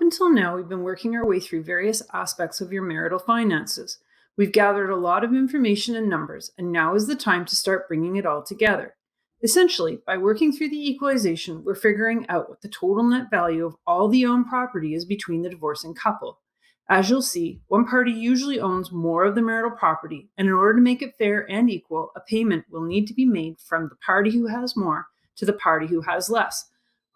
until now, we've been working our way through various aspects of your marital finances. We've gathered a lot of information and numbers, and now is the time to start bringing it all together. Essentially, by working through the equalization, we're figuring out what the total net value of all the owned property is between the divorcing couple. As you'll see, one party usually owns more of the marital property, and in order to make it fair and equal, a payment will need to be made from the party who has more to the party who has less.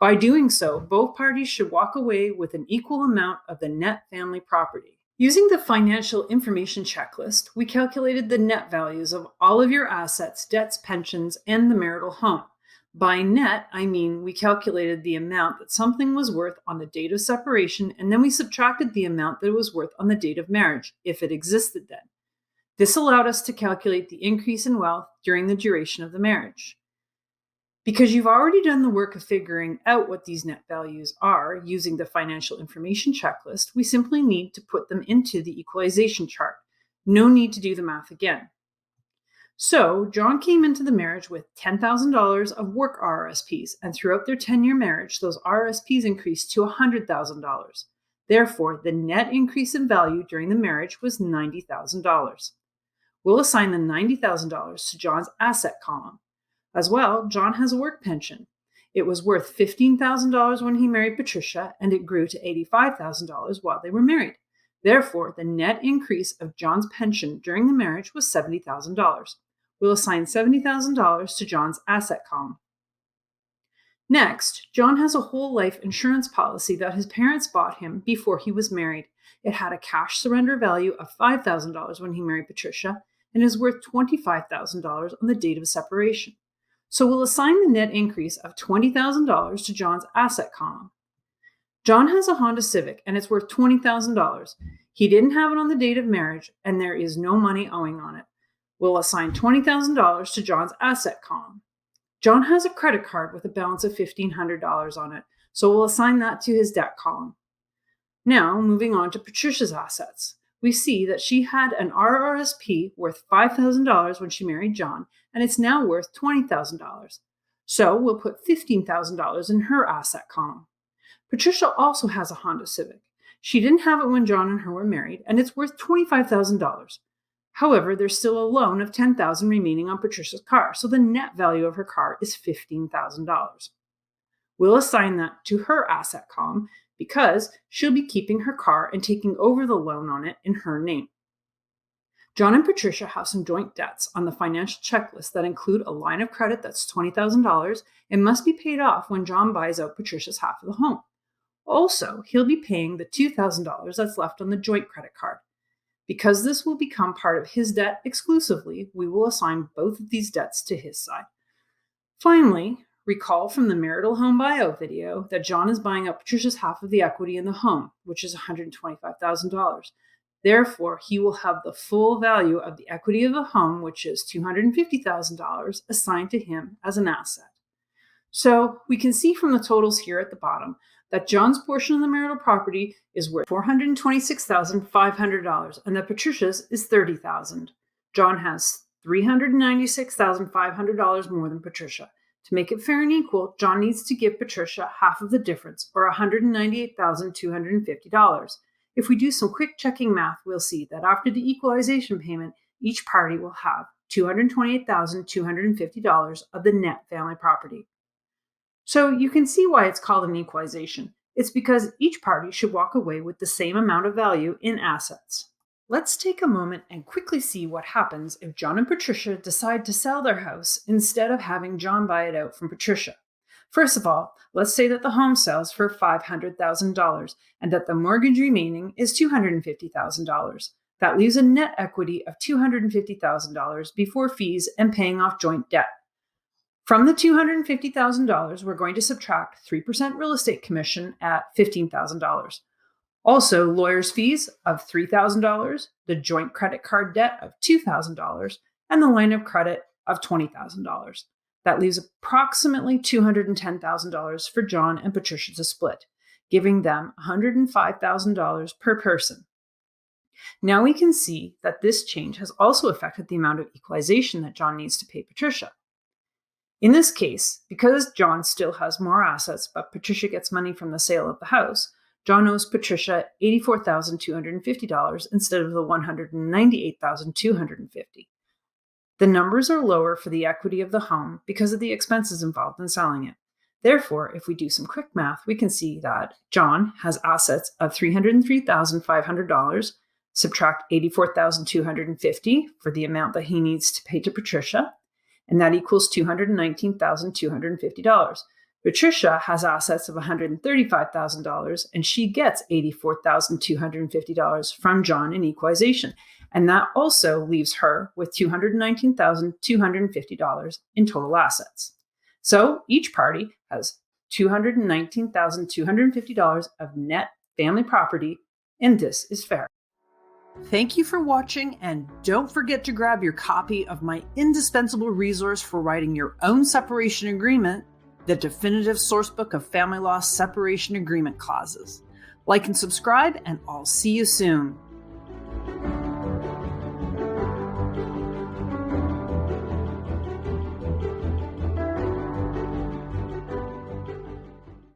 By doing so, both parties should walk away with an equal amount of the net family property. Using the financial information checklist, we calculated the net values of all of your assets, debts, pensions, and the marital home. By net, I mean we calculated the amount that something was worth on the date of separation, and then we subtracted the amount that it was worth on the date of marriage, if it existed then. This allowed us to calculate the increase in wealth during the duration of the marriage. Because you've already done the work of figuring out what these net values are using the financial information checklist, we simply need to put them into the equalization chart. No need to do the math again. So, John came into the marriage with $10,000 of work RRSPs, and throughout their 10-year marriage, those RRSPs increased to $100,000. Therefore, the net increase in value during the marriage was $90,000. We'll assign the $90,000 to John's asset column. As well, John has a work pension. It was worth $15,000 when he married Patricia, and it grew to $85,000 while they were married. Therefore, the net increase of John's pension during the marriage was $70,000. We'll assign $70,000 to John's asset column. Next, John has a whole life insurance policy that his parents bought him before he was married. It had a cash surrender value of $5,000 when he married Patricia, and is worth $25,000 on the date of separation. So we'll assign the net increase of $20,000 to John's asset column. John has a Honda Civic, and it's worth $20,000. He didn't have it on the date of marriage, and there is no money owing on it. We'll assign $20,000 to John's asset column. John has a credit card with a balance of $1,500 on it, so we'll assign that to his debt column. Now, moving on to Patricia's assets. We see that she had an RRSP worth $5,000 when she married John, and it's now worth $20,000. So we'll put $15,000 in her asset column. Patricia also has a Honda Civic. She didn't have it when John and her were married, and it's worth $25,000. However, there's still a loan of $10,000 remaining on Patricia's car, so the net value of her car is $15,000. We'll assign that to her asset column because she'll be keeping her car and taking over the loan on it in her name. John and Patricia have some joint debts on the financial checklist that include a line of credit that's $20,000 and must be paid off when John buys out Patricia's half of the home. Also, he'll be paying the $2,000 that's left on the joint credit card. Because this will become part of his debt exclusively, we will assign both of these debts to his side. Finally, recall from the marital home buyout video that John is buying up Patricia's half of the equity in the home, which is $125,000. Therefore, he will have the full value of the equity of the home, which is $250,000, assigned to him as an asset. So we can see from the totals here at the bottom that John's portion of the marital property is worth $426,500 and that Patricia's is $30,000. John has $396,500 more than Patricia. To make it fair and equal, John needs to give Patricia half of the difference, or $198,250. If we do some quick checking math, we'll see that after the equalization payment, each party will have $228,250 of the net family property. So you can see why it's called an equalization. It's because each party should walk away with the same amount of value in assets. Let's take a moment and quickly see what happens if John and Patricia decide to sell their house instead of having John buy it out from Patricia. First of all, let's say that the home sells for $500,000 and that the mortgage remaining is $250,000. That leaves a net equity of $250,000 before fees and paying off joint debt. From the $250,000, we're going to subtract 3% real estate commission at $15,000. Also, lawyer's fees of $3,000, the joint credit card debt of $2,000, and the line of credit of $20,000. That leaves approximately $210,000 for John and Patricia to split, giving them $105,000 per person. Now we can see that this change has also affected the amount of equalization that John needs to pay Patricia. In this case, because John still has more assets, but Patricia gets money from the sale of the house, John owes Patricia $84,250 instead of the $198,250. The numbers are lower for the equity of the home because of the expenses involved in selling it. Therefore, if we do some quick math, we can see that John has assets of $303,500, subtract $84,250 for the amount that he needs to pay to Patricia, and that equals $219,250. Patricia has assets of $135,000, and she gets $84,250 from John in equalization. And that also leaves her with $219,250 in total assets. So each party has $219,250 of net family property, and this is fair. Thank you for watching, and don't forget to grab your copy of my indispensable resource for writing your own separation agreement, the definitive sourcebook of family law separation agreement clauses. Like and subscribe, and I'll see you soon.